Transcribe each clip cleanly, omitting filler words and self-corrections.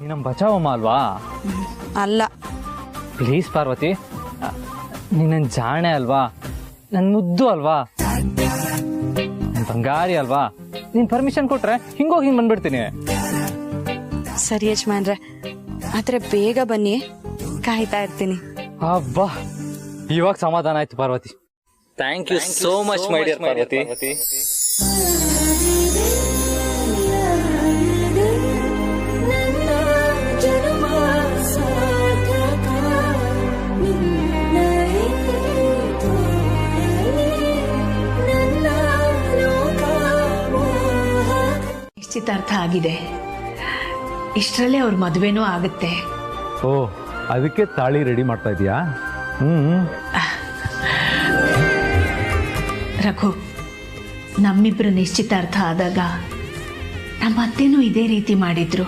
ನಮ್ಮ ಬಚಾವಮ್ಮ ಅಲ್ವಾ? ಅಲ್ಲ. ಪ್ಲೀಸ್ ಪಾರ್ವತಿ, ನೀನು ನನ್ನ ಜಾಣೆ ಅಲ್ವಾ, ನನ್ನ ಮುದ್ದು ಅಲ್ವಾ, ನನ್ನ ಬಂಗಾರಿ ಅಲ್ವಾ. ನೀನು ಪರ್ಮಿಷನ್ ಕೊಟ್ರೆ ಹಿಂಗೋಗಿ ಹಿಂಗೆ ಬಂದ್ಬಿಡ್ತೀನಿ. ಸರಿ ಯಜಮಾನ್ರೆ, ಆದ್ರೆ ಬೇಗ ಬನ್ನಿ, ಕಾಯ್ತಾ ಇರ್ತೀನಿ. ಅಬ್ಬಾ, ಇವಾಗ ಸಮಾಧಾನ ಆಯ್ತು Parvati. Thank you so much my dear Parvati. ನಿಶ್ಚಿತಾರ್ಥ ಆಗಿದೆ, ಇಷ್ಟರಲ್ಲೇ ಅವ್ರ ಮದುವೆನೂ ಆಗುತ್ತೆ. ಓ, ಅದಕ್ಕೆ ತಾಳಿ ರೆಡಿ ಮಾಡ್ತಾ ಇದೀಯಾ? ರಘು, ನಮ್ಮಿಬ್ರು ನಿಶ್ಚಿತಾರ್ಥ ಆದಾಗ ನಮ್ಮ ಅತ್ತೆನೂ ಇದೇ ರೀತಿ ಮಾಡಿದ್ರು.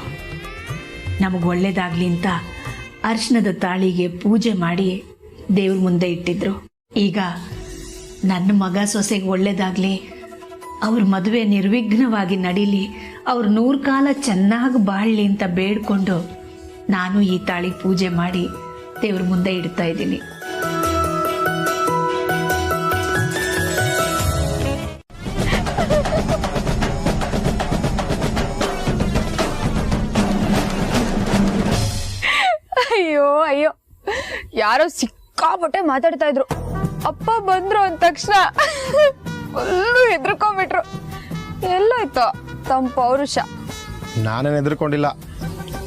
ನಮಗೆ ಒಳ್ಳೇದಾಗ್ಲಿ ಅಂತ ಅರಿಶಿಣದ ತಾಳಿಗೆ ಪೂಜೆ ಮಾಡಿ ದೇವ್ರ ಮುಂದೆ ಇಟ್ಟಿದ್ರು. ಈಗ ನನ್ನ ಮಗ ಸೊಸೆಗೆ ಒಳ್ಳೇದಾಗ್ಲಿ, ಅವ್ರ ಮದುವೆ ನಿರ್ವಿಘ್ನವಾಗಿ ನಡೀಲಿ, ಅವ್ರ 100 ಕಾಲ ಚೆನ್ನಾಗಿ ಬಾಳಲಿ ಅಂತ ಬೇಡ್ಕೊಂಡು ನಾನು ಈ ತಾಳಿ ಪೂಜೆ ಮಾಡಿ ದೇವ್ರ ಮುಂದೆ ಇಡ್ತಾ ಇದ್ದೀನಿ. ಅಯ್ಯೋ ಅಯ್ಯೋ, ಯಾರೋ ಸಿಕ್ಕಾಪಟ್ಟೆ ಮಾತಾಡ್ತಾ ಇದ್ರು. ಅಪ್ಪ ಬಂದ್ರು ಅಂದ ತಕ್ಷಣ ಫುಲ್ಲು ಹೆದರ್ಕೊಂಡ್ಬಿಟ್ರು. ಎಲ್ಲಾಯ್ತು ತಮ್ಮ ಪೌರುಷ? ನಾನೇನು ಹೆದರ್ಕೊಂಡಿಲ್ಲ,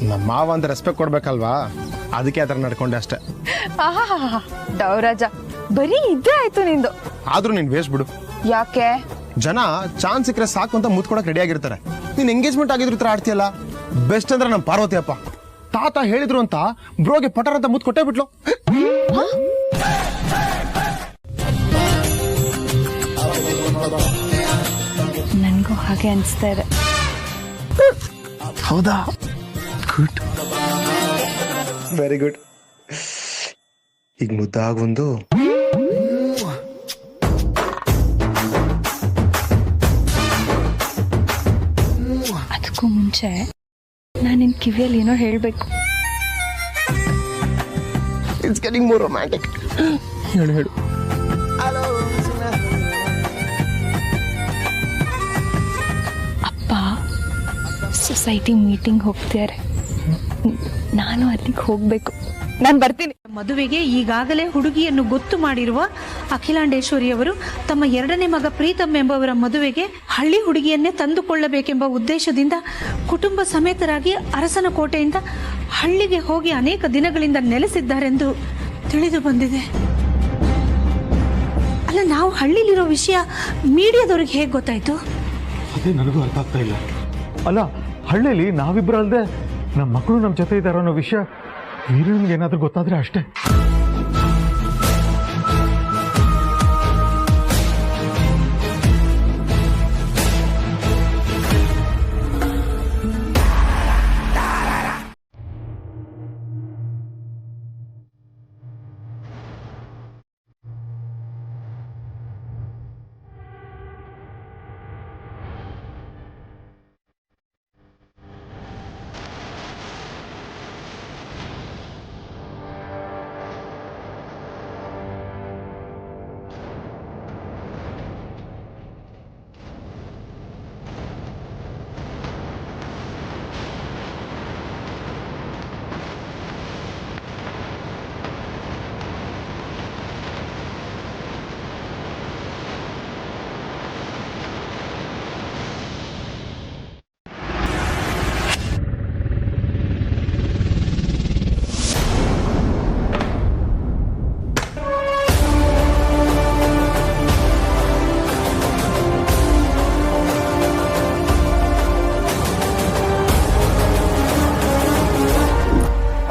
ನಮ್ಮ ಮಾವ ಅಂತ ರೆಸ್ಪೆಕ್ಟ್ ಕೊಡ್ಬೇಕಲ್ವಾ, ಅದಕ್ಕೆ ಆ ಥರ ನಡ್ಕೊಂಡೆ ಅಷ್ಟೇ. ಡೌರಾಜ, ಬರೀ ಇದೇ ಆಯ್ತು ನಿಂದು. ಆದ್ರೂ ನೀನ್ ವೇಸ್ಟ್ ಬಿಡು. ಯಾಕೆ? ಜನ ಚಾನ್ಸ್ ಸಿಕ್ಕರೆ ಸಾಕು ಅಂತ ಮುತ್ಕೊಡಕ್ ರೆಡಿ ಆಗಿರ್ತಾರೆ. ನೀನ್ ಎಂಗೇಜ್ಮೆಂಟ್ ಆಗಿದ್ರು ತರ ಆಡ್ತೀಯಲ್ಲ. ಬೆಸ್ಟ್ ಅಂದ್ರೆ ನಮ್ಮ ಪಾರ್ವತಿ ಅಪ್ಪ. ತಾತ ಹೇಳಿದ್ರು ಅಂತ ಬ್ರೋಗೆ ಪಟರ್ ಅಂತ ಮುತ್ ಕೊಟ್ಟೇ ಬಿಟ್ಲು. ನನ್ಗೂ ಹಾಗೆ ಅನ್ಸ್ತಾ ಇದೆ. ಹೌದಾ? Good, very good. ಈಗ ಮುದ್ದಾಗೊಂದು ಅದಕ್ಕೂ ಮುಂಚೆ ನಾನು ನಿನ್ ಕಿವಿಯಲ್ಲಿ ಏನೋ ಹೇಳ್ಬೇಕು. It's getting more romantic. ಹೇಳು ಹೇಳು. ಅಪ್ಪ ಸೊಸೈಟಿ ಮೀಟಿಂಗ್ ಹೋಗ್ತಿದ್ದಾರೆ, ನಾನು ಅಲ್ಲಿಗೆ ಹೋಗ್ಬೇಕು. ನಾನು ಬರ್ತೀನಿ. ಮದುವೆಗೆ ಈಗಾಗಲೇ ಹುಡುಗಿಯನ್ನು ಗೊತ್ತು ಮಾಡಿರುವ ಅಖಿಲಾಂಡೇಶ್ವರಿಯವರು ತಮ್ಮ 2ನೇ ಮಗ ಪ್ರೀತಮ್ ಎಂಬವರ ಮದುವೆಗೆ ಹಳ್ಳಿ ಹುಡುಗಿಯನ್ನೇ ತಂದುಕೊಳ್ಳಬೇಕೆಂಬ ಉದ್ದೇಶದಿಂದ ಕುಟುಂಬ ಸಮೇತರಾಗಿ ಅರಸನ ಕೋಟೆಯಿಂದ ಹಳ್ಳಿಗೆ ಹೋಗಿ ಅನೇಕ ದಿನಗಳಿಂದ ನೆಲೆಸಿದ್ದಾರೆಂದು ತಿಳಿದು ಬಂದಿದೆ. ಅಲ್ಲ, ನಾವು ಹಳ್ಳಿಲಿರೋ ವಿಷಯ ಮೀಡಿಯಾದವ್ರಿಗೆ ಹೇಗೆ ಗೊತ್ತಾಯ್ತು? ಅದೇ ನನಗೂ ಅರ್ಥ ಆಗ್ತಾ ಇಲ್ಲ. ಅಲ್ಲ, ಹಳ್ಳಿಲಿ ನಾವಿಬ್ರು ಅಲ್ಲದೆ ನಮ್ಮ ಮಕ್ಕಳು ನಮ್ಮ ಜೊತೆ ಇದ್ದಾರೆ ಅನ್ನೋ ವಿಷಯ ವೀರನ್ಗೆ ಏನಾದ್ರೂ ಗೊತ್ತಾದ್ರೆ ಅಷ್ಟೇ.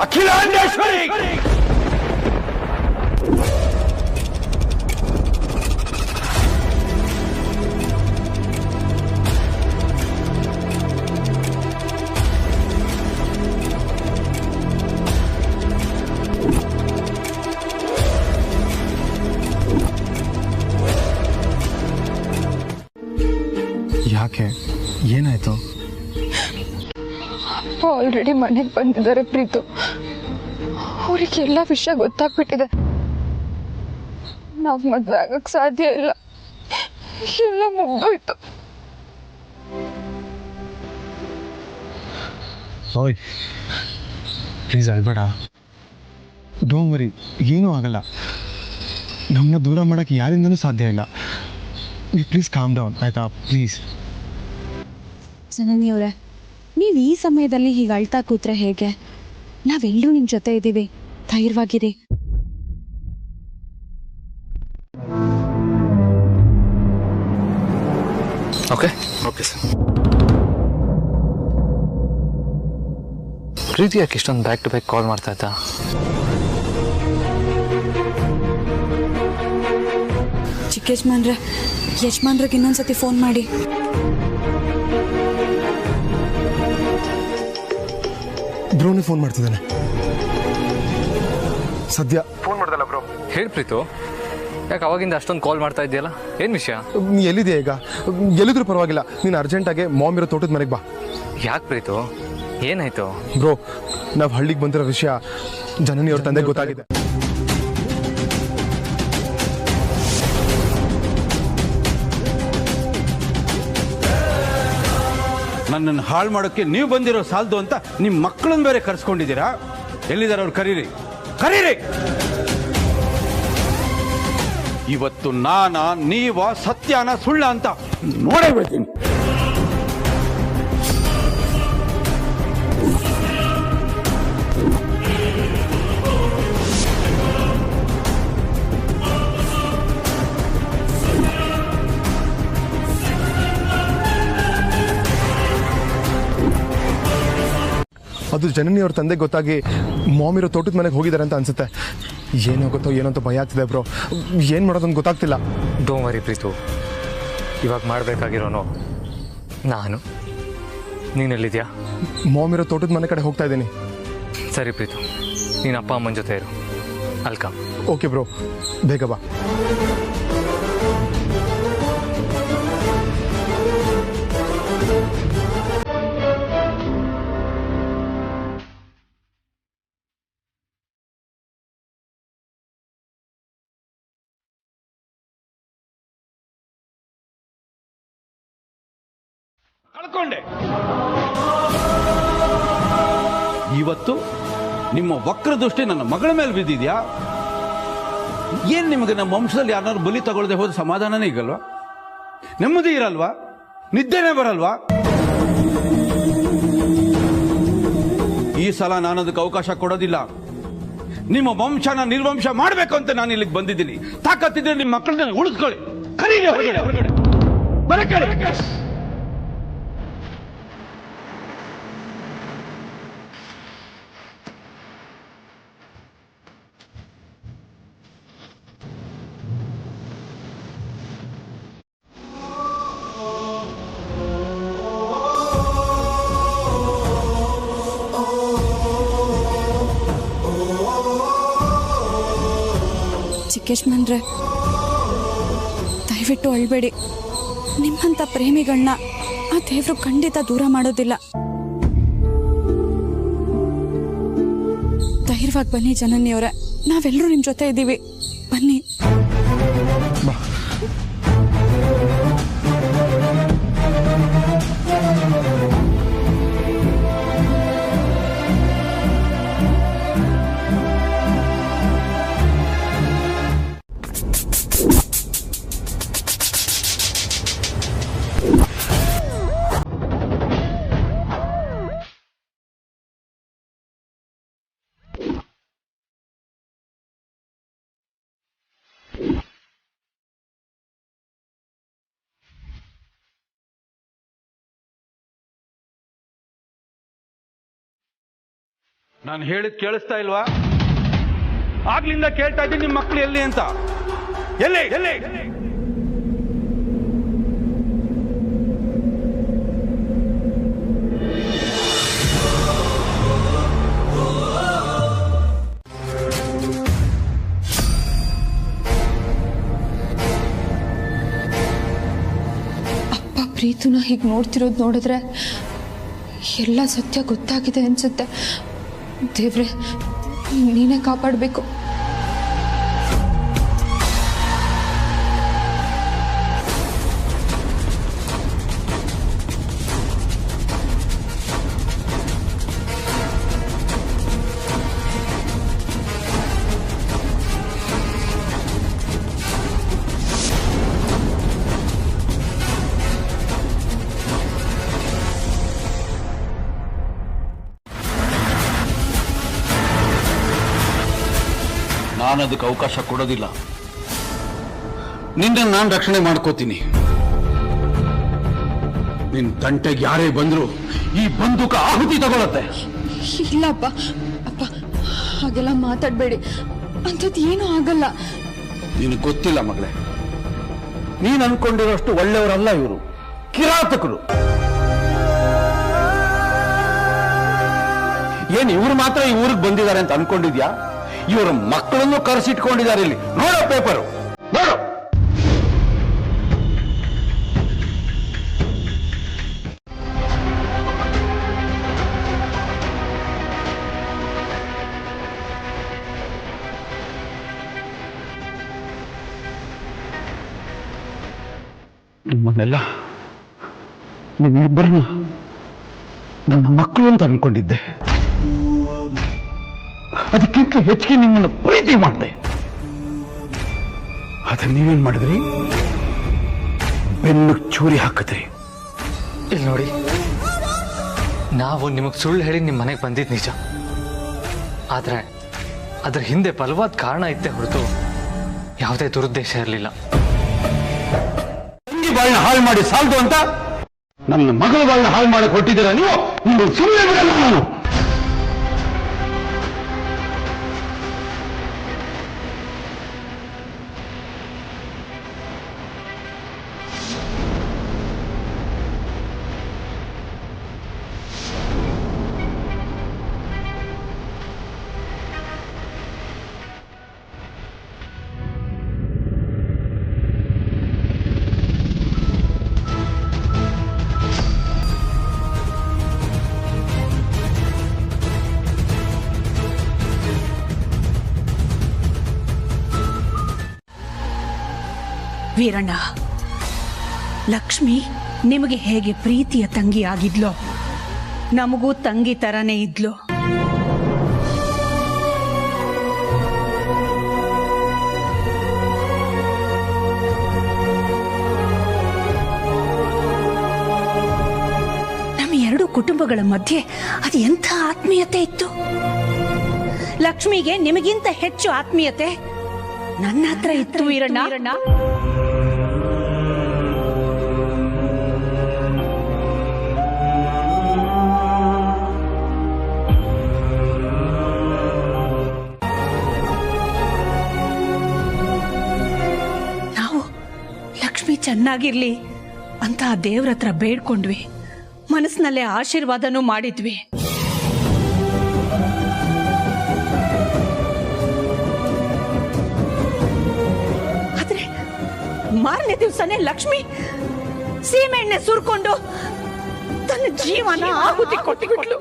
ಅಖಿಲಾಂಡೇಶ್ವರಿ! ಯಾಕೆ, ಏನಾಯ್ತು? ಅಪ್ಪ ಆಲ್ರೆಡಿ ಮನೆಗೆ ಬಂದಿದ್ದಾರೆ ಪ್ರೀತು. ಅವ್ರಿಗೆ ಎಲ್ಲ ವಿಷಯ ಗೊತ್ತಾಗ್ಬಿಟ್ಟಿದೆ. ನಾವು ಮದುವೆ ಆಗಕ್ಕೆ ಸಾಧ್ಯ ಇಲ್ಲ, ಎಲ್ಲ ಮುಗ್ದೋಯ್ತು. ಓಯ್ ಪ್ಲೀಸ್ ಅಳ್ಬೇಡ, ಡೋಂಟ್ ವರಿ, ಏನೂ ಆಗಲ್ಲ. ನಮ್ಮನ್ನ ದೂರ ಮಾಡೋಕ್ಕೆ ಯಾರಿಂದನೂ ಸಾಧ್ಯ ಇಲ್ಲ. ಪ್ಲೀಸ್ ಕಾಮ್ ಡೌನ್ ಆಯ್ತಾ, ಪ್ಲೀಸ್. ಜನನಿಯವರೇ, ನೀವು ಈ ಸಮಯದಲ್ಲಿ ಹೀಗೆ ಅಳ್ತಾ ಕೂತ್ರೆ ಹೇಗೆ? ನಾವೆಲ್ಲರೂ ನಿಮ್ಮ ಜೊತೆ ಇದ್ದೀವಿ, ಧೈರ್ಯವಾಗಿರಿ. Okay sir. ಪ್ರೀತಿ ಯಾಕೆ ಇಷ್ಟೊಂದು ಬ್ಯಾಕ್ ಟು ಬ್ಯಾಕ್ ಕಾಲ್ ಮಾಡ್ತಾ ಇದ್ದ? ಚಿಕ್ಕ ಯಜಮಾನ್ರಿಗೆ ಇನ್ನೊಂದ್ಸತಿ ಫೋನ್ ಮಾಡಿ. ಬ್ರೋನೇ ಫೋನ್ ಮಾಡ್ತಿದ್ದಾನೆ. ಸದ್ಯ ಫೋನ್ ಮಾಡ್ದಲ್ಲ ಬ್ರೋ. ಹೇಳಿ ಪ್ರೀತು, ಯಾಕೆ ಅವಾಗಿಂದ ಅಷ್ಟೊಂದು ಕಾಲ್ ಮಾಡ್ತಾ ಇದೆಯಲ್ಲ, ಏನು ವಿಷಯ? ನೀ ಎಲ್ಲಿದೆಯಾ ಈಗ? ಎಲ್ಲಿದ್ರೂ ಪರವಾಗಿಲ್ಲ, ನೀನು ಅರ್ಜೆಂಟಾಗಿ ಮಾಮ್ ಇರೋ ತೋಟದ ಮನೆಗೆ ಬಾ. ಯಾಕೆ ಪ್ರೀತು, ಏನಾಯ್ತು? ಬ್ರೋ, ನಾವು ಹಳ್ಳಿಗೆ ಬಂದಿರೋ ವಿಷಯ ಜನನಿಯವ್ರ ತಂದೆ ಗೊತ್ತಾಗಿದೆ. ನನ್ನನ್ನು ಹಾಳು ಮಾಡೋಕ್ಕೆ ನೀವು ಬಂದಿರೋ ಸಾಲದು ಅಂತ ನಿಮ್ಮ ಮಕ್ಕಳನ್ನ ಬೇರೆ ಕರ್ಸ್ಕೊಂಡಿದ್ದೀರಾ. ಎಲ್ಲಿದ್ದಾರೆ ಅವ್ರು? ಕರೀರಿ. ಇವತ್ತು ನೀವ ಸತ್ಯನ ಸುಳ್ಳ ಅಂತ ನೋಡೇ ಬಿಡ್ತೀನಿ. ಅದು ಜನನಿಯವ್ರ ತಂದೆ ಗೊತ್ತಾಗಿ ಮಾಮ್ ಇರೋ ತೋಟದ ಮನೆಗೆ ಹೋಗಿದ್ದಾರೆ ಅಂತ ಅನ್ಸುತ್ತೆ. ಏನಾಗುತ್ತೋ ಏನೋ ಅಂತ ಭಯ ಆಗ್ತಿದೆ ಬ್ರೋ. ಏನು ಮಾಡೋದಂತ ಗೊತ್ತಾಗ್ತಿಲ್ಲ. ಡೋಂಟ್ ವರಿ ಪ್ರೀತು, ಇವಾಗ ಮಾಡಬೇಕಾಗಿರೋನು ನಾನು. ನೀನೆಲ್ಲಿದ್ಯಾ? ಮಾಮ್ ಇರೋ ತೋಟದ ಮನೆ ಕಡೆ ಹೋಗ್ತಾ ಇದ್ದೀನಿ. ಸರಿ ಪ್ರೀತು, ನೀನು ಅಪ್ಪ ಅಮ್ಮನ ಜೊತೆ ಇರು. ಅಲ್ಕಮ್. ಓಕೆ ಬ್ರೋ, ಬೇಗ ಬಾ. ಕಳ್ಕೊಂಡೆ. ಇವತ್ತು ನಿಮ್ಮ ವಕ್ರ ದೃಷ್ಟಿ ನನ್ನ ಮಗಳ ಮೇಲೆ ಬಿದ್ದಿದ್ಯಾ? ಏನ್ ನಿಮಗೆ ನಮ್ಮ ವಂಶದಲ್ಲಿ ಯಾರು ಬಲಿ ತಗೊಳ್ಳದೆ ಹೋದ ಸಮಾಧಾನನೇ ಈಗಲ್ವಾ? ನೆಮ್ಮದಿ ಇರಲ್ವಾ? ನಿದ್ದೆನೇ ಬರಲ್ವಾ? ಈ ಸಲ ನಾನು ಅದಕ್ಕೆ ಅವಕಾಶ ಕೊಡೋದಿಲ್ಲ. ನಿಮ್ಮ ವಂಶನ ನಿರ್ವಂಶ ಮಾಡಬೇಕು ಅಂತ ನಾನು ಇಲ್ಲಿಗೆ ಬಂದಿದ್ದೀನಿ. ತಾಕತ್ತಿದ್ರೆ ನಿಮ್ಮ ಮಕ್ಕಳನ್ನ ಉಳಿಸ್ಕೊಳ್ಳಿ. ಕರೀರಿ ಹೊರಗಡೆ ಬರಕಳಿ. ಚಿಕ್ಕೇಶ್ಮನ್ರೆ, ದಯವಿಟ್ಟು ಅಳ್ಬೇಡಿ. ನಿಮ್ಮಂಥ ಪ್ರೇಮಿಗಳನ್ನ ಆ ದೇವ್ರು ಖಂಡಿತ ದೂರ ಮಾಡೋದಿಲ್ಲ. ಧೈರ್ಯವಾಗಿ ಬನ್ನಿ ಜನನಿಯವರೇ, ನಾವೆಲ್ಲರೂ ನಿಮ್ಮ ಜೊತೆ ಇದ್ದೀವಿ. ಬನ್ನಿ. ನಾನು ಹೇಳಿದ್ ಕೇಳಿಸ್ತಾ ಇಲ್ವಾ? ಆಗ್ಲಿಂದ ಕೇಳ್ತಾ ಇದ್ದೀನಿ, ನಿಮ್ಮ ಮಕ್ಕಳು ಎಲ್ಲಿ ಅಂತ. ಎಲ್ಲಿ? ಅಪ್ಪ ಪ್ರೀತುನ ಹೀಗೆ ನೋಡ್ತಿರೋದು ನೋಡಿದ್ರೆ ಎಲ್ಲ ಸತ್ಯ ಗೊತ್ತಾಗಿದೆ ಅನ್ಸುತ್ತೆ. ದೇವ್ರೆ, ನೀನೇ ಕಾಪಾಡಬೇಕು. ನಾನು ಅದಕ್ಕೆ ಅವಕಾಶ ಕೊಡೋದಿಲ್ಲ. ನಿನ್ನ ನಾನು ರಕ್ಷಣೆ ಮಾಡ್ಕೋತೀನಿ. ನಿನ್ ತಂಟೆಗೆ ಯಾರೇ ಬಂದ್ರು ಈ ಬಂದೂಕ ಆಹುತಿ ತಗೊಳತ್ತೆ. ಇಲ್ಲ ಅಪ್ಪ, ಅಪ್ಪ ಹಾಗೆಲ್ಲ ಮಾತಾಡಬೇಡಿ. ಅಂಥದ್ದು ಏನೂ ಆಗಲ್ಲ. ನಿನಗೆ ಗೊತ್ತಿಲ್ಲ ಮಗಳೇ, ನೀನು ಅನ್ಕೊಂಡಿರೋಷ್ಟು ಒಳ್ಳೆಯವರಲ್ಲ ಇವರು, ಕಿರಾತಕರು. ಏನ್ ಇವ್ರು ಮಾತ್ರ ಈ ಊರಿಗೆ ಬಂದಿದ್ದಾರೆ ಅಂತ ಅನ್ಕೊಂಡಿದ್ಯಾ? ಇವರ ಮಕ್ಕಳನ್ನು ಕರೆಸಿಟ್ಕೊಂಡಿದ್ದಾರೆ ಇಲ್ಲಿ. ನೋಡೋ ಪೇಪರು, ನೋಡು. ನಿಮ್ಮನ್ನೆಲ್ಲ ನಿಮ್ಮಿಬ್ಬರನ್ನ ನನ್ನ ಮಕ್ಕಳು ಅಂತ ಅನ್ಕೊಂಡಿದ್ದೆ. ಅದಕ್ಕಿಂತ ಹೆಚ್ಚಿಗೆ ನಿಮ್ಮನ್ನು ಪ್ರೀತಿ ಮಾಡಿದೆ. ಆದ್ರೆ ನೀವೇನ್ ಮಾಡಿದ್ರಿ? ಬೆನ್ನು ಚೂರಿ ಹಾಕಿದ್ರಿ. ಇಲ್ಲಿ ನೋಡಿ, ನಾವು ನಿಮಗೆ ಸುಳ್ಳು ಹೇಳಿ ನಿಮ್ಮ ಮನೆಗೆ ಬಂದಿದ್ದು ನಿಜ. ಆದ್ರೆ ಅದ್ರ ಹಿಂದೆ ಬಲವಾದ ಕಾರಣ ಇತ್ತೆ ಹೊರತು ಯಾವುದೇ ದುರುದ್ದೇಶ ಇರಲಿಲ್ಲ. ತಂಗಿ ಬಾಳನ್ನ ಹಾಳು ಮಾಡಿ ಸಾಲದು ಅಂತ ನನ್ನ ಮಗಳ ಬಾಳನ್ನ ಹಾಳು ಮಾಡಿ ಕೊಟ್ಟಿದ್ದೀರಾ ನೀವು? ನೀವು ಸುಮ್ಮನೆ ಬಿಡಲ್ಲ ನಾನು. ವೀರಣ್ಣ, ಲಕ್ಷ್ಮಿ ನಿಮಗೆ ಹೇಗೆ ಪ್ರೀತಿಯ ತಂಗಿ ಆಗಿದ್ಲೋ, ನಮಗೂ ತಂಗಿ ತರನೇ ಇದ್ಲು. ನಮ್ಮ ಎರಡು ಕುಟುಂಬಗಳ ಮಧ್ಯೆ ಅದು ಎಂಥ ಆತ್ಮೀಯತೆ ಇತ್ತು. ಲಕ್ಷ್ಮಿಗೆ ನಿಮಗಿಂತ ಹೆಚ್ಚು ಆತ್ಮೀಯತೆ ನನ್ನ ಹತ್ರ ಇತ್ತು ವೀರಣ್ಣ. ನಾವು ಲಕ್ಷ್ಮಿ ಚೆನ್ನಾಗಿರ್ಲಿ ಅಂತ ಆ ದೇವ್ರ ಹತ್ರ ಬೇಡ್ಕೊಂಡ್ವಿ, ಮನಸ್ಸಿನಲ್ಲೇ ಆಶೀರ್ವಾದನೂ ಮಾಡಿದ್ವಿ. ಮಾರನೇ ದಿವಸನೇ ಲಕ್ಷ್ಮಿ ಸೀಮೆಣ್ಣೆ ಸುರ್ಕೊಂಡು ತನ್ನ ಜೀವನ ಆಹುತಿ ಕೊಟ್ಟಿಬಿಟ್ಲು.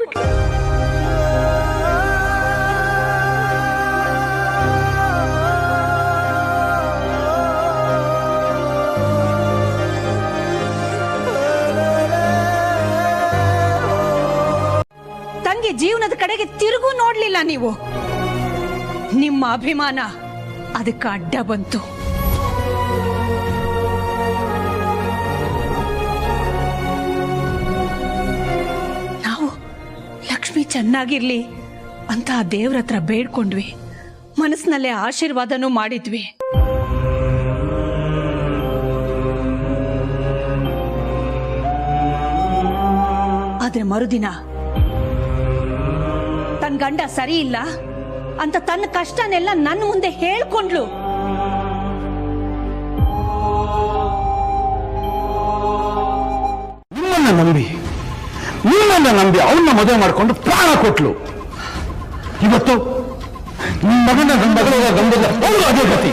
ತಂಗಿ ಜೀವನದ ಕಡೆಗೆ ತಿರುಗು ನೋಡ್ಲಿಲ್ಲ ನೀವು. ನಿಮ್ಮ ಅಭಿಮಾನ ಅದಕ್ಕೆ ಅಡ್ಡ ಬಂತು. ಲಕ್ಷ್ಮಿ ಚೆನ್ನಾಗಿರ್ಲಿ ಅಂತ ಆ ದೇವ್ರ ಹತ್ರ ಬೇಡ್ಕೊಂಡ್ವಿ, ಮನಸ್ಸಿನಲ್ಲೇ ಆಶೀರ್ವಾದನೂ ಮಾಡಿದ್ವಿ. ಆದ್ರೆ ಮರುದಿನ ತನ್ನ ಗಂಡ ಸರಿ ಇಲ್ಲ ಅಂತ ತನ್ನ ಕಷ್ಟನೆಲ್ಲ ನನ್ನ ಮುಂದೆ ಹೇಳ್ಕೊಂಡ್ಲು. ನಿಮ್ಮನ್ನ ನಂಬಿ ಅವನ್ನ ಮದುವೆ ಮಾಡಿಕೊಂಡು ಪ್ರಾಣ ಕೊಟ್ಲು. ಇವತ್ತು ನಿಮ್ಮ ಮಗನ ಮಗಳ ಗಂಧದ ಅದೇ ಗತಿ.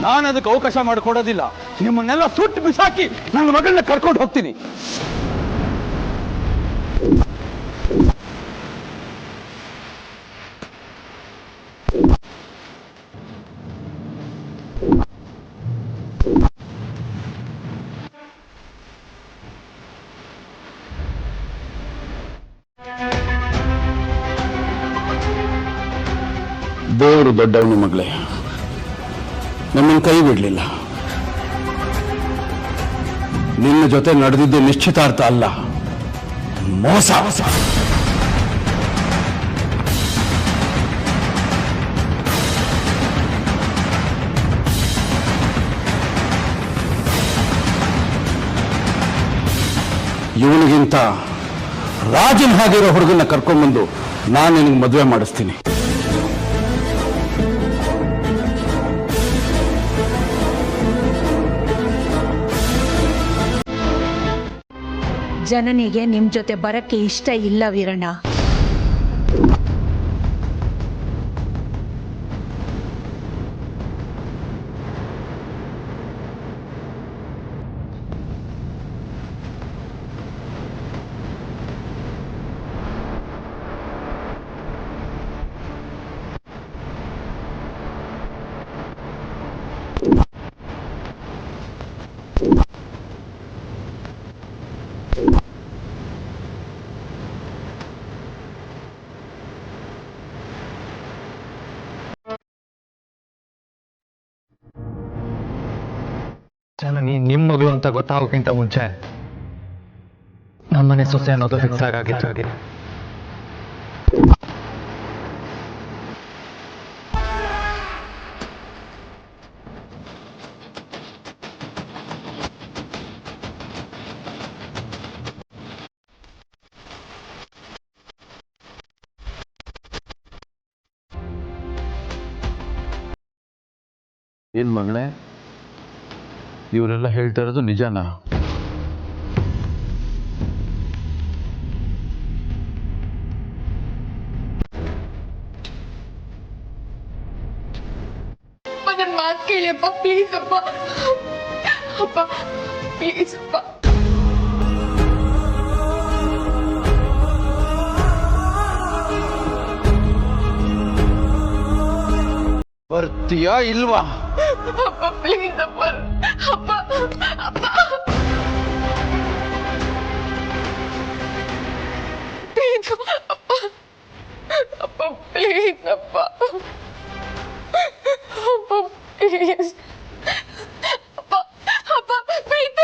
ನಾನು ಅದಕ್ಕೆ ಅವಕಾಶ ಮಾಡಿಕೊಡೋದಿಲ್ಲ. ನಿಮ್ಮನ್ನೆಲ್ಲ ಸುಟ್ಟು ಬಿಸಾಕಿ ನನ್ನ ಮಗಳನ್ನ ಕರ್ಕೊಂಡು ಹೋಗ್ತೀನಿ. ದೇವರು ದೊಡ್ಡವನು ಮಗಳೇ, ನಮ್ಮನ್ನು ಕೈ ಬಿಡಲಿಲ್ಲ. ನಿನ್ನ ಜೊತೆ ನಡೆದಿದ್ದು ನಿಶ್ಚಿತಾರ್ಥ ಅಲ್ಲ, ಮೋಸ. ಇವನಿಗಿಂತ ರಾಜನ್ ಹಾಗಿರೋ ಹುಡುಗನ್ನ ಕರ್ಕೊಂಡ್ಬಂದು ನಾನು ನಿನಗೆ ಮದುವೆ ಮಾಡಿಸ್ತೀನಿ. ಜನನಿಗೆ ನಿಮ್ ಜೊತೆ ಬರಕ್ಕೆ ಇಷ್ಟ ಇಲ್ಲ ವೀರಣ್ಣ. ಜನನಿ ನಿಮ್ಮ ಮಗಳು ಅಂತ ಗೊತ್ತಾಗೋಕ್ಕಿಂತ ಮುಂಚೆ ನಮ್ಮನೆ ಸೊಸೆ ಅನ್ನೋದು ಫಿಕ್ಸ್ ಆಗಿತ್ತು. ಏನ್ ಮಗಳೇ, ಇವರೆಲ್ಲ ಹೇಳ್ತಾ ಇರೋದು ನಿಜನಾ? ನನ್ನ ಮಾತು ಕೇಳಿ ಅಪ್ಪ, ಪ್ಲೀಸ್ ಅಪ್ಪ. ಅಪ್ಪ ಪ್ಲೀಸ್ ಅಪ್ಪ. ಬರ್ತೀಯಾ ಇಲ್ವಾ? ಅಪ್ಪ ಪ್ಲೀಸ್ ಅಪ್ಪ. ಅಪ್ಪ ಅಪ್ಪ ಪ್ಲೀಸ್ ಅಪ್ಪ. ಅಪ್ಪ ಪ್ಲೀಸ್ ಅಪ್ಪ. ಅಪ್ಪ ಪ್ಲೀಸ್ ಅಪ್ಪ. ಅಪ್ಪ ಪ್ಲೀಸ್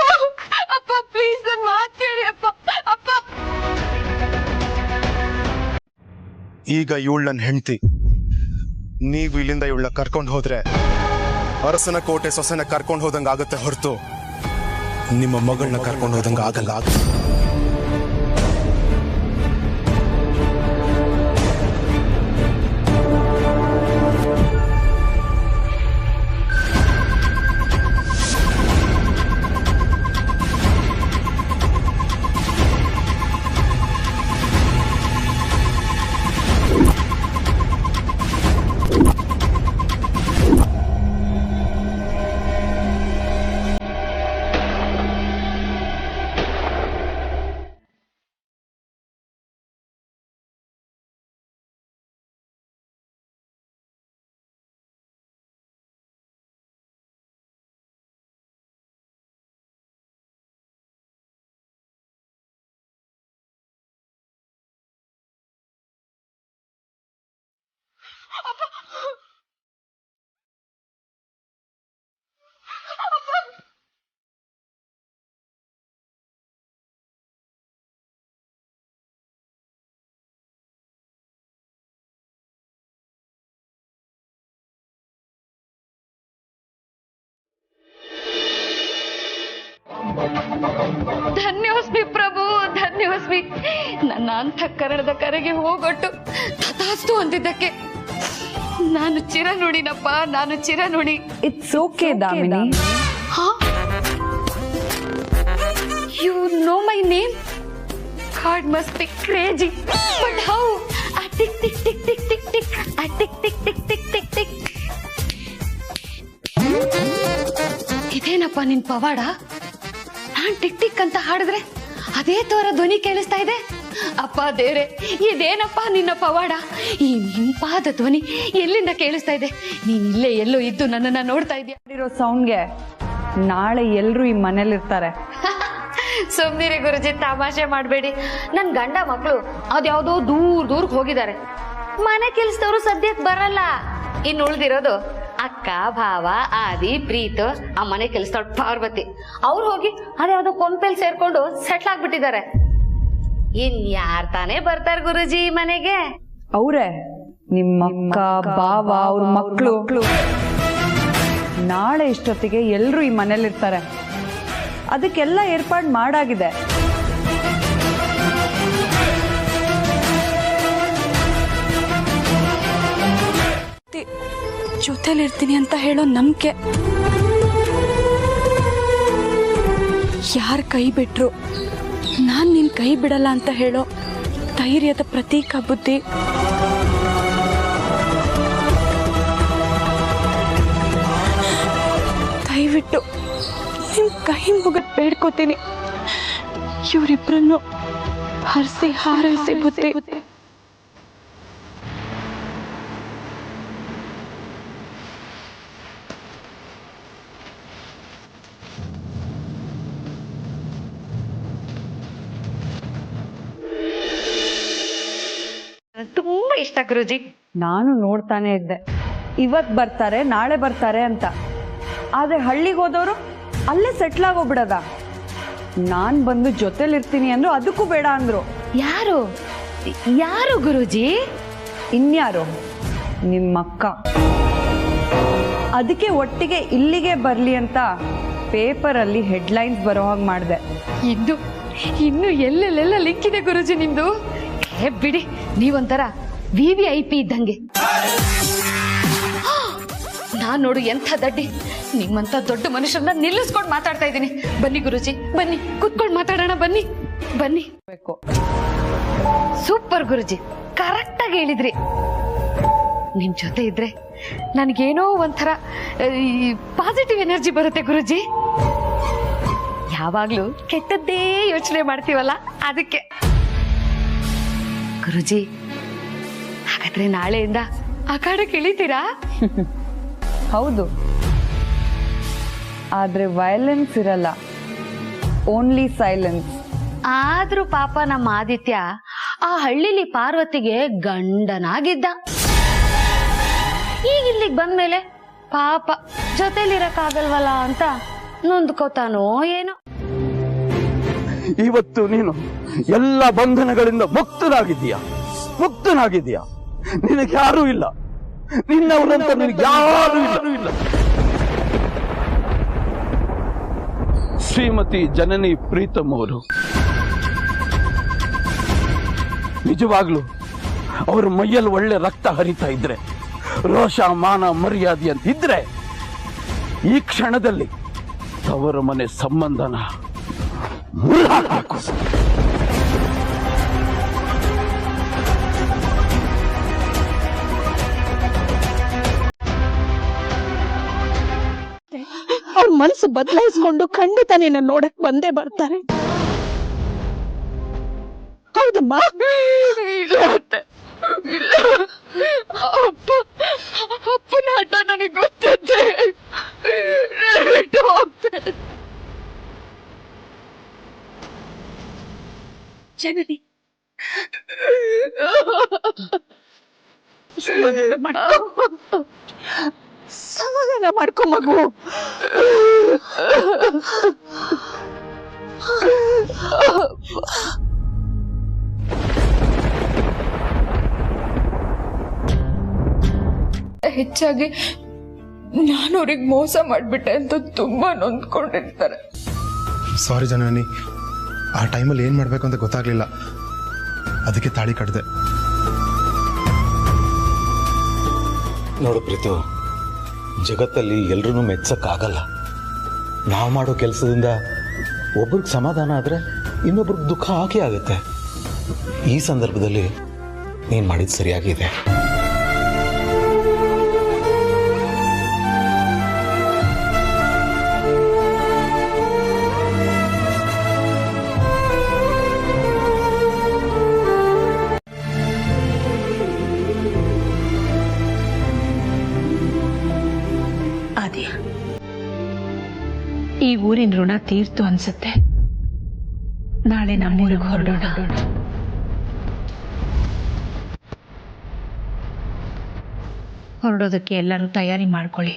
ಅಪ್ಪ, ಪ್ಲೀಸ್ ನನ್ನ ಮಾತು ಕೇಳಿ ಅಪ್ಪ. ಅಪ್ಪ ಈಗ ಇವಳು ನನ್ನ ಹೆಂಡತಿ. ನೀವು ಇಲ್ಲಿಂದ ಇವಳನ್ನ ಕರ್ಕೊಂಡು ಹೋದ್ರೆ ಅರಸನ ಕೋಟೆ ಸೊಸೆನ ಕರ್ಕೊಂಡು ಹೋದಂಗೆ ಆಗುತ್ತೆ ಹೊರತು ನಿಮ್ಮ ಮಗಳನ್ನ ಕರ್ಕೊಂಡು ಹೋದಂಗೆ ಆಗಲ್ಲ. ಧನ್ಯೋಸ್ಮಿ ಪ್ರಭು, ಧನ್ಯೋಸ್ಮಿ. ನನ್ನ ಅಂತಃಕರಣದ ಕರೆಗೆ ಹೋಗೊಟ್ಟು ತಥಾಸ್ತು ಅಂದಿದ್ದಕ್ಕೆ ನಾನು ಚಿರನುಡಿನಪ್ಪ, ನಾನು ಚಿರನುಡಿ. It's okay Damini. You know my name? God must be crazy. But how? Tick tick tick tick tick tick. Tick tick tick tick tick tick. ಇದೇನಪ್ಪ ನಿನ್ ಪವಾಡ? ನಾನ್ ಟಿಕ್ ಟಿಕ್ ಅಂತ ಹಾಡಿದ್ರೆ ಅದೇ ತೋರ ಧ್ವನಿ ಕೇಳಿಸ್ತಾ ಇದೆ. ಅಪ್ಪ ದೇವ್ರೆ, ಇದೇನಪ್ಪ ನಿನ್ನ ಪವಾಡ? ಈ ಹಿಂಪಾದ ಧ್ವನಿ ಎಲ್ಲಿಂದ ಕೇಳಿಸ್ತಾ ಇದೆ? ನೀನ್ ಇಲ್ಲೇ ಎಲ್ಲೋ ಇದ್ದು ನನ್ನನ್ನ ನೋಡ್ತಾ ಇದೀಯ. ಸೌಂಡ್ಗೆ ನಾಳೆ ಎಲ್ರು ಈ ಮನೇಲಿರ್ತಾರೆ. ಸುಮ್ನಿರಿ ಗುರುಜಿ, ತಮಾಷೆ ಮಾಡ್ಬೇಡಿ. ನನ್ ಗಂಡ ಮಕ್ಕಳು ಅದ್ಯಾವ್ದೋ ದೂರ್ಗ್ ಹೋಗಿದ್ದಾರೆ. ಮನೆ ಕೆಲ್ಸದವ್ರು ಸದ್ಯಕ್ ಬರಲ್ಲ. ಇನ್ನು ಉಳ್ದಿರೋದು ಅಕ್ಕ, ಭಾವ, ಆದಿ, ಪ್ರೀತು, ಆ ಮನೆ ಕೆಲ್ಸದವ್ರು ಪಾರ್ವತಿ. ಅವ್ರು ಹೋಗಿ ಅದ್ಯಾವ್ದೋ ಕೊಂಪೆಲ್ ಸೇರ್ಕೊಂಡು ಸೆಟ್ಲ್ ಆಗ್ಬಿಟ್ಟಿದ್ದಾರೆ. ಇನ್ ಯಾರ್ ತಾನೇ ಬರ್ತಾರ ಗುರುಜಿ ಈ ಮನೆಗೆ? ಅವ್ರೆ ನಿಮ್ಮ ಅಕ್ಕ, ಬಾವ, ಅವ್ರ ಮಕ್ಕಳು ನಾಳೆ ಇಷ್ಟೊತ್ತಿಗೆ ಎಲ್ರು ಈ ಮನೇಲಿರ್ತಾರೆ. ಅದಕ್ಕೆಲ್ಲ ಏರ್ಪಾಡು ಮಾಡಾಗಿದೆ. ಜೊತೆಲಿರ್ತೀನಿ ಅಂತ ಹೇಳೋ ನಂಬಿಕೆ, ಯಾರು ಕೈ ಬಿಟ್ರು ನಾನು ನಿನ್ ಕೈ ಬಿಡಲ್ಲ ಅಂತ ಹೇಳೋ ಧೈರ್ಯದ ಪ್ರತೀಕ ಬುದ್ಧಿ, ದಯವಿಟ್ಟು ನಿಮ್ ಕೈ ಮುಗಿದ್ ಬೇಡ್ಕೋತೀನಿ. ಇವರಿಬ್ಬರನ್ನು ಹರಿಸಿ ಹಾರೈಸಿ ಬುದ್ಧಿ. ತುಂಬಾ ಇಷ್ಟ ಗುರುಜಿ. ನಾನು ನೋಡ್ತಾನೆ ಇದ್ದೆ, ಇವತ್ ಬರ್ತಾರೆ ನಾಳೆ ಬರ್ತಾರೆ ಅಂತ. ಆದ್ರೆ ಹಳ್ಳಿಗೆ ಹೋದವರು ಅಲ್ಲೇ ಸೆಟ್ಲ್ ಆಗೋಗ್ಬಿಡದ. ನಾನ್ ಬಂದು ಜೊತೆಲಿರ್ತೀನಿ ಅಂದ್ರು ಅದಕ್ಕೂ ಬೇಡ ಅಂದ್ರು. ಯಾರು ಯಾರು ಗುರುಜಿ? ಇನ್ಯಾರು? ನಿಮ್ಮಕ್ಕ. ಅದಕ್ಕೆ ಒಟ್ಟಿಗೆ ಇಲ್ಲಿಗೆ ಬರ್ಲಿ ಅಂತ ಪೇಪರಲ್ಲಿ ಹೆಡ್ಲೈನ್ಸ್ ಬರೋ ಹಾಗೆ ಮಾಡಿದೆ. ಇನ್ನು ಎಲ್ಲೆಲ್ಲೆಲ್ಲ ಲಿಂಕ್ ಇದೆ ಗುರುಜಿ ನಿಮ್ದು. ಬಿಡಿ, ನೀವೊಂಥರ VVIP ಇದ್ದಂಗೆ. ನಾನ್ ನೋಡು ಎಂಥ ದಡ್ಡಿ, ನಿಮ್ಮಂತ ದೊಡ್ಡ ಮನುಷ್ಯರನ್ನ ನಿಲ್ಲಿಸ್ಕೊಂಡು ಮಾತಾಡ್ತಾ ಇದ್ದೀನಿ. ಬನ್ನಿ ಗುರುಜಿ, ಬನ್ನಿ ಕುತ್ಕೊಂಡು ಮಾತಾಡೋಣ. ಬನ್ನಿ ಬನ್ನಿ. ಸೂಪರ್ ಗುರುಜಿ, ಕರೆಕ್ಟ್ ಆಗಿ ಹೇಳಿದ್ರಿ. ನಿಮ್ ಜೊತೆ ಇದ್ರೆ ನನಗೇನೋ ಒಂಥರ ಪಾಸಿಟಿವ್ ಎನರ್ಜಿ ಬರುತ್ತೆ ಗುರುಜಿ. ಯಾವಾಗ್ಲೂ ಕೆಟ್ಟದ್ದೇ ಯೋಚನೆ ಮಾಡ್ತೀವಲ್ಲ, ಅದಕ್ಕೆ. ಗುರುಜಿ, ಹಾಗಾದ್ರೆ ನಾಳೆಯಿಂದ ಅಖಾಡಕ್ಕೆ ಇಳಿತೀರಾ? ಹೌದು, ಆದ್ರೆ ವೈಲೆನ್ಸ್ ಇರಲ್ಲ, ಓನ್ಲಿ ಸೈಲೆನ್ಸ್. ಆದ್ರೂ ಪಾಪ ನಮ್ಮ ಆದಿತ್ಯ ಆ ಹಳ್ಳಿಲಿ ಪಾರ್ವತಿಗೆ ಗಂಡನಾಗಿದ್ದ. ಈಗ ಇಲ್ಲಿಗೆ ಬಂದ್ಮೇಲೆ ಪಾಪ ಜೊತೆಲಿರಕ್ಕಾಗಲ್ವಲ್ಲ ಅಂತ ನೊಂದ್ಕೋತಾನೋ ಏನೋ. ಇವತ್ತು ನೀನು ಎಲ್ಲ ಬಂಧನಗಳಿಂದ ಮುಕ್ತನಾಗಿದ್ದೀಯ. ನಿನಗೆ ಯಾರೂ ಇಲ್ಲ, ನಿನ್ನವರಂತ ನಿನಗೆ ಯಾರೂ ಇಲ್ಲ. ಶ್ರೀಮತಿ ಜನನಿ ಪ್ರೀತಮ್ ಅವರು ನಿಜವಾಗ್ಲೂ ಅವ್ರ ಮೈಯಲ್ಲಿ ಒಳ್ಳೆ ರಕ್ತ ಹರಿತಾ ಇದ್ರೆ, ರೋಷ, ಮಾನ, ಮರ್ಯಾದೆ ಅಂತ ಇದ್ರೆ, ಈ ಕ್ಷಣದಲ್ಲಿ ಅವರ ಮನೆ ಸಂಬಂಧನ ಮುರಿದಾಕಬೇಕು. ಅವ್ರ ಮನಸ್ಸು ಬದಲಾಯಿಸ್ಕೊಂಡು ಖಂಡಿತ ನಿನ್ನ ನೋಡಕ್ ಬಂದೇ ಬರ್ತಾರೆ. ಹೌದಮ್ಮ? ಅಪ್ಪನ ಆಟ ನನಗೆ ಗೊತ್ತೈತೆ. ಜನನಿ, ಸಮಾಧಾನ ಮಾಡ್ಕೊ ಮಗು. ಹೆಚ್ಚಾಗಿ ನಾನು ಅವ್ರಿಗೆ ಮೋಸ ಮಾಡ್ಬಿಟ್ಟೆ ಅಂತ ತುಂಬಾ ನೊಂದ್ಕೊಂಡಿರ್ತಾರೆ. ಸಾರಿ ಜನನಿ, ಆ ಟೈಮಲ್ಲಿ ಏನು ಮಾಡಬೇಕು ಅಂತ ಗೊತ್ತಾಗ್ಲಿಲ್ಲ, ಅದಕ್ಕೆ ತಾಳಿ ಕಟ್ಟಿದೆ. ನೋಡು ಪ್ರೀತು, ಜಗತ್ತಲ್ಲಿ ಎಲ್ರೂ ಮೆಚ್ಚಕ್ಕಾಗಲ್ಲ. ನಾವು ಮಾಡೋ ಕೆಲಸದಿಂದ ಒಬ್ರಿಗೆ ಸಮಾಧಾನ ಆದರೆ ಇನ್ನೊಬ್ರಿಗೆ ದುಃಖ ಹಾಕಿ ಆಗುತ್ತೆ. ಈ ಸಂದರ್ಭದಲ್ಲಿ ನೀನು ಮಾಡಿದ್ದು ಸರಿಯಾಗಿದೆ. ಈ ಊರಿನ ಋಣ ತೀರ್ತು ಅನ್ಸುತ್ತೆ. ನಾಳೆ ನಮ್ಮೂರಿಗೆ ಹೊರಡೋಣ. ಹೊರಡೋದಕ್ಕೆ ಎಲ್ಲರೂ ತಯಾರಿ ಮಾಡ್ಕೊಳ್ಳಿ.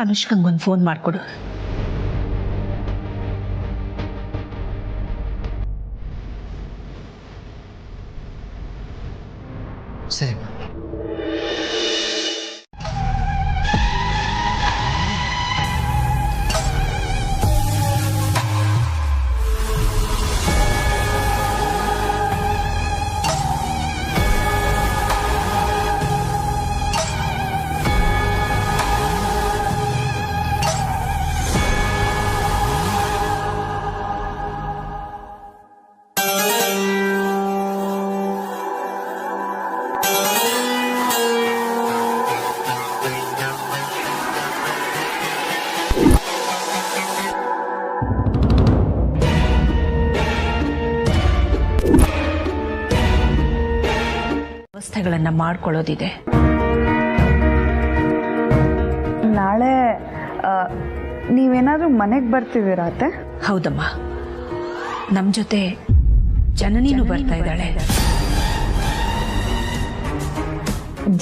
ಅನುಷ್ಕಂಗೊಂದು ಫೋನ್ ಮಾಡಿಕೊಡು. ಸರಿ. ವ್ಯವಸ್ಥೆಗಳನ್ನು ಮಾಡ್ಕೊಳ್ಳೋದಿದೆ. ನಾಳೆ ನೀವೇನಾದರೂ ಮನೆಗೆ ಬರ್ತಿದ್ದೀರಾ ಅತ್ತೆ? ಹೌದಮ್ಮ, ನಮ್ಮ ಜೊತೆ ಜನನೀನು ಬರ್ತಾ ಇದ್ದಾಳೆ.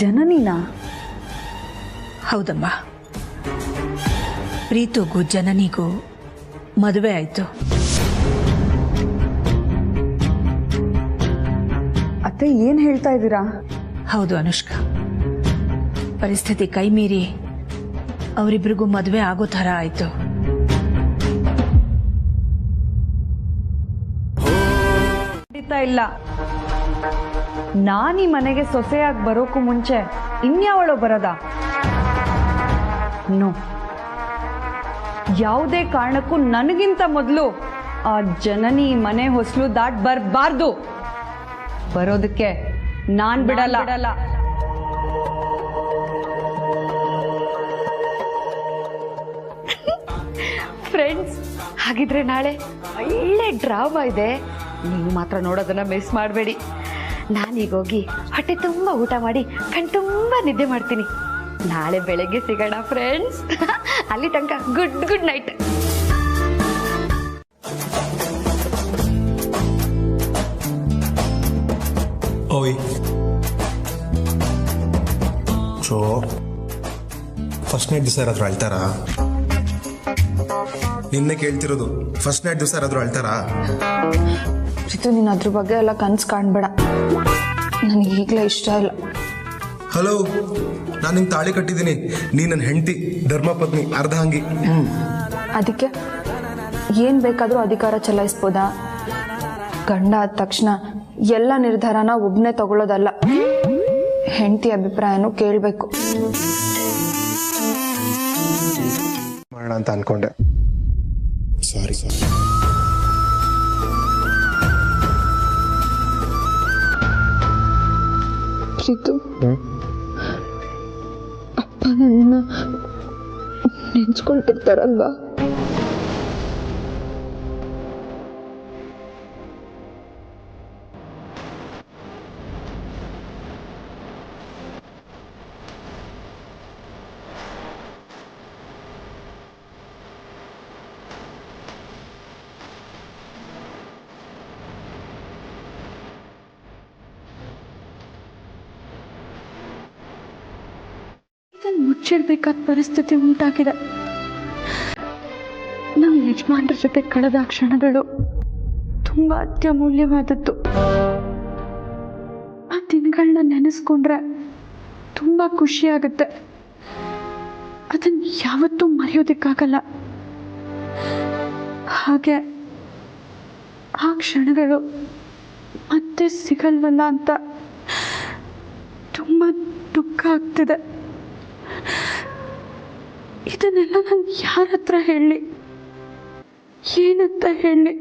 ಜನನಿನಾ? ಹೌದಮ್ಮ, ಪ್ರೀತುಗೂ ಜನನಿಗೂ ಮದುವೆ ಆಯಿತು. ಅತ್ತೆ ಏನು ಹೇಳ್ತಾ ಇದ್ದೀರಾ? ಹೌದು ಅನುಷ್ಕಾ, ಪರಿಸ್ಥಿತಿ ಕೈ ಮೀರಿ ಅವರಿಬ್ಬರಿಗೂ ಮದುವೆ ಆಗೋ ಥರ ಆಯಿತು. ಖಂಡಿತ ಇಲ್ಲ. ನಾನೀ ಮನೆಗೆ ಸೊಸೆಯಾಗಿ ಬರೋಕ್ಕೂ ಮುಂಚೆ ಇನ್ಯಾವಳೋ ಬರದ? ನೋ, ಯಾವುದೇ ಕಾರಣಕ್ಕೂ ನನಗಿಂತ ಮೊದಲು ಆ ಜನನಿ ಮನೆ ಹೊಸಲು ದಾಟ್ ಬರಬಾರ್ದು. ಬರೋದಕ್ಕೆ ನಾನ್ ಬಿಡಲ್ಲ. ಫ್ರೆಂಡ್ಸ್, ಹಾಗಿದ್ರೆ ನಾಳೆ ಒಳ್ಳೆ ಡ್ರಾಮಾ ಇದೆ. ನೀವು ಮಾತ್ರ ನೋಡೋದನ್ನ ಮಿಸ್ ಮಾಡಬೇಡಿ. ನಾನೀಗೋಗಿ ಹೊಟ್ಟೆ ತುಂಬ ಊಟ ಮಾಡಿ ಕಣ್ ತುಂಬ ನಿದ್ದೆ ಮಾಡ್ತೀನಿ. ನಾಳೆ ಬೆಳಗ್ಗೆ ಸಿಗೋಣ ಫ್ರೆಂಡ್ಸ್. ಅಲ್ಲಿ ತನಕ ಗುಡ್ ನೈಟ್. ಓಯ್ ಸೊ ಫಸ್ಟ್ ನೈಟ್ ದಿವಸ ಯಾರಾದ್ರೂ ಅಳ್ತಾರಾ? ನಿನ್ನೆ ಕೇಳ್ತಿರೋದು, ಫಸ್ಟ್ ನೈಟ್ ದಿವಸ ಯಾರಾದ್ರೂ ಅಳ್ತಾರಾ? ಪ್ರೀತು, ನೀನು ಅದ್ರ ಬಗ್ಗೆ ಎಲ್ಲ ಕನ್ಸು ಕಾಣ್ಬೇಡ. ನನಗೆ ಈಗಲೇ ಇಷ್ಟ ಇಲ್ಲ. ಹಲೋ, ನಾನು ನಿಂಗೆ ತಾಳಿ ಕಟ್ಟಿದ್ದೀನಿ. ನೀ ನನ್ನ ಹೆಂಡತಿ, ಧರ್ಮಪತ್ನಿ, ಅರ್ಧಾಂಗಿ. ಅದಕ್ಕೆ ಏನು ಬೇಕಾದರೂ ಅಧಿಕಾರ ಚಲಾಯಿಸ್ಬೋದಾ? ಗಂಡ ಆದ ತಕ್ಷಣ ಎಲ್ಲ ನಿರ್ಧಾರನ ಒಬ್ಬನೇ ತಗೊಳ್ಳೋದಲ್ಲ, ಹೆಂಡತಿ ಅಭಿಪ್ರಾಯನೂ ಕೇಳಬೇಕು. ಮಾಡೋಣ ಅಂತ ಅನ್ಕೊಂಡೆ. ಸಾರಿ. ಪ್ರೀತು, ಅಪ್ಪ ನನ್ನ ನೆನ್ಸ್ಕೊಳ್ತಿರ್ತಾರಲ್ವಾ? ಮುಚ್ಚಿಡ್ಬೇಕಾದ ಪರಿಸ್ಥಿತಿ ಉಂಟಾಗಿದೆ. ನಮ್ಮ ಯಜಮಾನ್ರ ಜೊತೆ ಕಳೆದ ಕ್ಷಣಗಳು ತುಂಬ ಅತ್ಯಮೂಲ್ಯವಾದದ್ದು. ಆ ದಿನಗಳನ್ನ ನೆನೆಸ್ಕೊಂಡ್ರೆ ತುಂಬ ಖುಷಿಯಾಗುತ್ತೆ. ಅದನ್ನು ಯಾವತ್ತೂ ಮರೆಯೋದಕ್ಕಾಗಲ್ಲ. ಹಾಗೆ ಆ ಕ್ಷಣಗಳು ಮತ್ತೆ ಸಿಗಲ್ವಲ್ಲ ಅಂತ ತುಂಬ ದುಃಖ ಆಗ್ತಿದೆ. ಇದನ್ನೆಲ್ಲ ನಾನು ಯಾರ ಹತ್ರ ಹೇಳಿ, ಏನಂತ ಹೇಳಿ?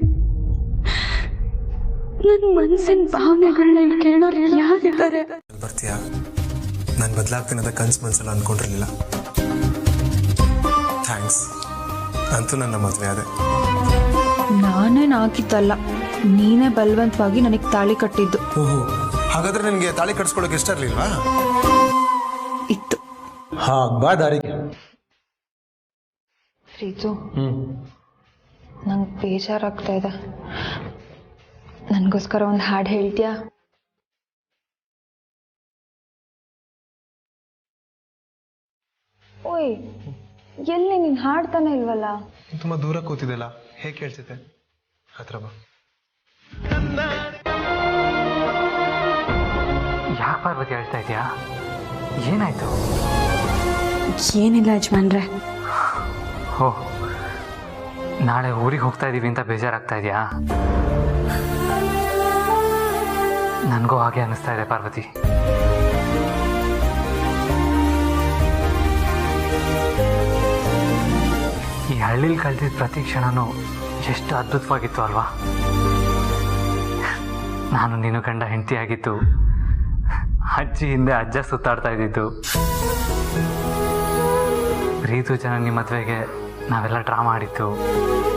ನನ್ನ ಮನಸ್ಸಿನ ಭಾವನೆಗಳನ್ನ ಕೇಳೋರು ಯಾರಿದ್ದಾರೆ? ಬರ್ತೀಯಾ? ನಾನು ಬದಲಾಗ್ತೀನಿ ಅಂತ ಕನ್ಸು ಮನಸ್ಸಲ್ಲ ಅಂದ್ಕೊಂಡಿರಲಿಲ್ಲ. ಥ್ಯಾಂಕ್ಸ್. ಅಂತೂ ನನ್ನ ಮದುವೆ ಆದೆ. ನಾನೇನು ಆಗಿದ್ದಲ್ಲ, ನೀನೇ ಬಲವಂತವಾಗಿ ನನಗೆ ತಾಳಿ ಕಟ್ಟಿದ್ದು. ಓಹೋ, ಹಾಗಾದ್ರೆ ನಿನ್ಗೆ ತಾಳಿ ಕಟ್ಸ್ಕೊಳಕ್ ಇಷ್ಟ ಇರ್ಲಿಲ್ವಾ? ಇತ್ತು. ಹಾ, ಬಾ ದಾರಿಗೆ. ಪ್ರೀತು, ನಂಗೆ ಬೇಜಾರಾಗ್ತಾ ಇದೆ. ನನಗೋಸ್ಕರ ಒಂದು ಹಾಡು ಹೇಳ್ತೀಯಾ? ಓಯ್, ಎಲ್ಲಿ ನೀನು ಹಾಡ್ತಾನೆ ಇಲ್ವಲ್ಲ? ತುಂಬ ದೂರ ಕೂತಿದ್ದಲ್ಲ, ಹೇಗೆ ಕೇಳ್ತಿದ್ದೆ? ಹತ್ರ ಬಾ. ಯಾಕೆ ಪಾರ್ವತಿ ಹೇಳ್ತಾ ಇದೆಯಾ? ಏನಾಯ್ತು? ಏನಿಲ್ಲ ಯಜಮಾನ್ರೆ. ಓ, ನಾಳೆ ಊರಿಗೆ ಹೋಗ್ತಾ ಇದ್ದೀವಿ ಅಂತ ಬೇಜಾರಾಗ್ತಾ ಇದೆಯಾ? ನನಗೂ ಹಾಗೆ ಅನ್ನಿಸ್ತಾ ಇದೆ ಪಾರ್ವತಿ. ಈ ಹಳ್ಳಿಲಿ ಕಳೆದಿದ್ದ ಪ್ರತಿ ಕ್ಷಣನೂ ಎಷ್ಟು ಅದ್ಭುತವಾಗಿತ್ತು ಅಲ್ವಾ? ನಾನು ನೀನು ಗಂಡ ಹೆಂಡತಿಯಾಗಿತ್ತು, ಅಜ್ಜಿ ಹಿಂದೆ ಅಜ್ಜ ಸುತ್ತಾಡ್ತಾ ಇದ್ದಿದ್ದು, ಪ್ರೀತು ಜನನಿ ಮದುವೆಗೆ ನಾವೆಲ್ಲ ಡ್ರಾಮಾ ಆಡಿತ್ತು.